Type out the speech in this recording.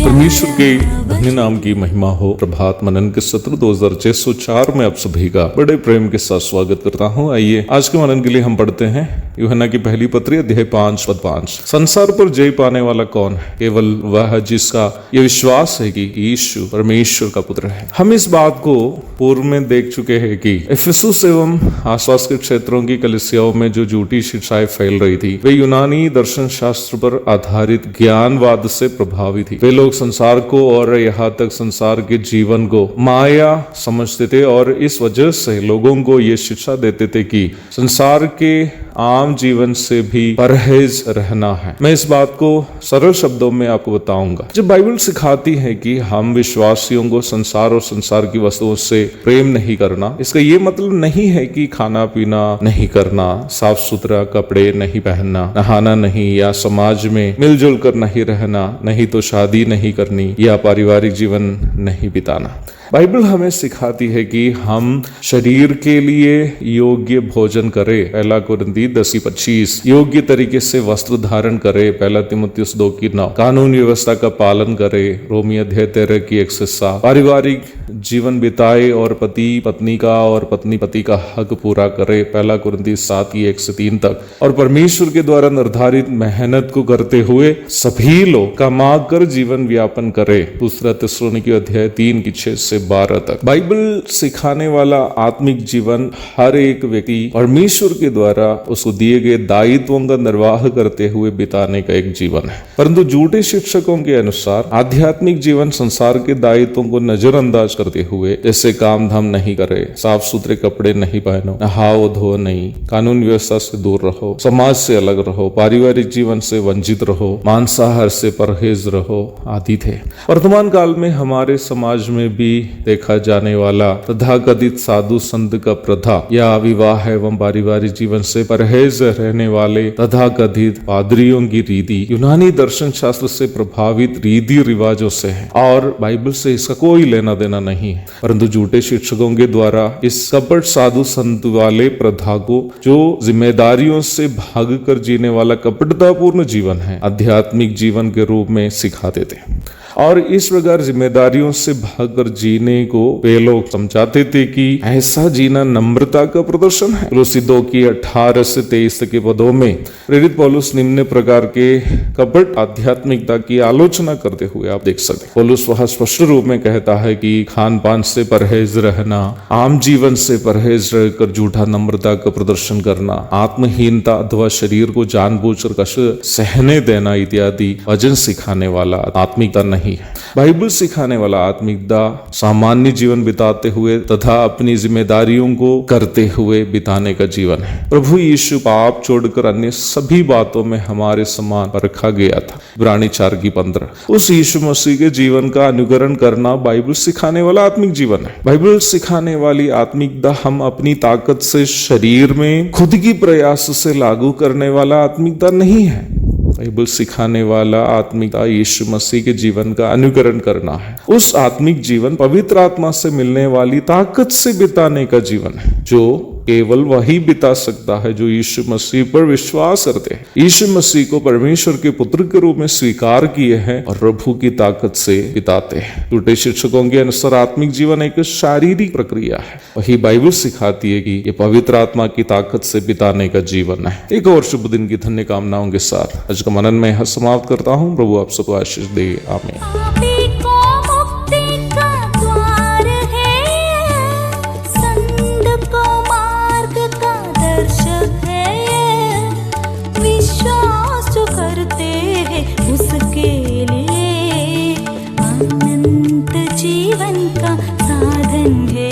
परमेश्वर के धन्य नाम की महिमा हो। प्रभात मनन के सत्र 2604 में आप सभी का बड़े प्रेम के साथ स्वागत करता हूं। आइए आज के मनन के लिए हम पढ़ते हैं यूहन्ना की पहली पत्री अध्याय 5 पद 5। संसार पर जय पाने वाला कौन है? केवल वह जिसका ये विश्वास है कि यीशु परमेश्वर का पुत्र है। हम इस बात को पूर्व में देख चुके हैं कि इफिसुस एवं आसपास के क्षेत्रों की कलीसियाओं में जो झूठी शिक्षाएं फैल रही थी वे यूनानी दर्शन शास्त्र पर आधारित ज्ञानवाद से प्रभावित थी। वे लोग संसार को और यहाँ तक संसार के जीवन को माया समझते थे और इस वजह से लोगों को ये शिक्षा देते थे कि संसार के आम जीवन से भी परहेज रहना है। मैं इस बात को सरल शब्दों में आपको बताऊंगा। जब बाइबल सिखाती है कि हम विश्वासियों को संसार और संसार की वस्तुओं से प्रेम नहीं करना, इसका ये मतलब नहीं है कि खाना पीना नहीं करना, साफ सुथरा कपड़े नहीं पहनना, नहाना नहीं, या समाज में मिलजुल कर नहीं रहना, नहीं तो शादी नहीं करनी या पारिवारिक जीवन नहीं बिताना। बाइबल हमें सिखाती है कि हम शरीर के लिए योग्य भोजन करें, 1 कुरिन्थी 10:25, योग्य तरीके से वस्त्र धारण करें, 1 तीमुथियुस 2:9, कानून व्यवस्था का पालन करें, रोमी अध्याय 13 की 1 से 7, पारिवारिक जीवन बिताए और पति पत्नी का और पत्नी पति का हक पूरा करे, 1 कुरिन्थी 7 की 1 से 3 तक, और परमेश्वर के द्वारा निर्धारित मेहनत को करते हुए सभी लोग कमा कर जीवन व्यापन करे, 2 थिस्सलुनीकी अध्याय 3 की 6 से 12 तक। बाइबल सिखाने वाला आत्मिक जीवन हर एक व्यक्ति परमेश्वर के द्वारा उसको दिए गए दायित्वों का निर्वाह करते हुए बिताने का एक जीवन है। परंतु झूठे शिक्षकों के अनुसार आध्यात्मिक जीवन संसार के दायित्वों को नजरअंदाज करते हुए, जैसे काम धाम नहीं करे, साफ सुथरे कपड़े नहीं पहनो, नहाओ धो नहीं, कानून व्यवस्था से दूर रहो, समाज से अलग रहो, पारिवारिक जीवन से वंचित रहो, मांसाहार से परहेज रहो आदि थे। वर्तमान काल में हमारे समाज में भी देखा जाने वाला तथाकथित साधु संत का प्रथा या विवाह एवं पारिवारिक जीवन से परहेज रहने वाले तथाकथित पादरियों की रीति यूनानी दर्शन शास्त्र से प्रभावित रीति रिवाजों से है और बाइबल से इसका कोई लेना देना नहीं है। परंतु झूठे शिक्षकों के द्वारा इस कपट साधु संत वाले प्रथा को, जो जिम्मेदारियों से भागकर जीने वाला कपटतापूर्ण जीवन है, आध्यात्मिक जीवन के रूप में सिखाते थे और इस प्रकार जिम्मेदारियों से भागकर जीने को वे लोग समझाते थे कि ऐसा जीना नम्रता का प्रदर्शन है। कुलुस्सी 2 की 18 से 23 के पदों में प्रेरित पौलुस निम्न प्रकार के कपट आध्यात्मिकता की आलोचना करते हुए आप देख सकते हैं। पौलुस वह स्पष्ट रूप में कहता है कि खान पान से परहेज रहना, आम जीवन से परहेज रहकर झूठा नम्रता का प्रदर्शन करना, आत्महीनता अथवा शरीर को जानबूझकर कष्ट सहने देना इत्यादि वचन सिखाने वाला आत्मिकता नहीं। बाइबल सिखाने वाला आत्मिकता सामान्य जीवन बिताते हुए तथा अपनी जिम्मेदारियों को करते हुए बिताने का जीवन है। प्रभु यीशु पाप छोड़कर अन्य सभी बातों में हमारे समान परखा गया था, इब्रानी 4 की 15। उस यीशु मसीह के जीवन का अनुकरण करना बाइबल सिखाने वाला आत्मिक जीवन है। बाइबल सिखाने वाली आत्मिकता हम अपनी ताकत से शरीर में खुद की प्रयास से लागू करने वाला आत्मिकता नहीं है। बाइबल सिखाने वाला आत्मिकता यीशु मसीह के जीवन का अनुकरण करना है। उस आत्मिक जीवन पवित्र आत्मा से मिलने वाली ताकत से बिताने का जीवन है, जो केवल वही बिता सकता है जो यीशु मसीह पर विश्वास करते हैं, यीशु मसीह को परमेश्वर के पुत्र के रूप में स्वीकार किए हैं और प्रभु की ताकत से बिताते हैं। झूठे शिक्षकों के अनुसार आत्मिक जीवन एक शारीरिक प्रक्रिया है, वही बाइबल सिखाती है कि ये पवित्र आत्मा की ताकत से बिताने का जीवन है। एक और शुभ दिन की धन्य कामनाओं के साथ आज का मनन में समाप्त करता हूँ। प्रभु आप सबको आशीष दे, आमीन। करते हैं उसके लिए साधन है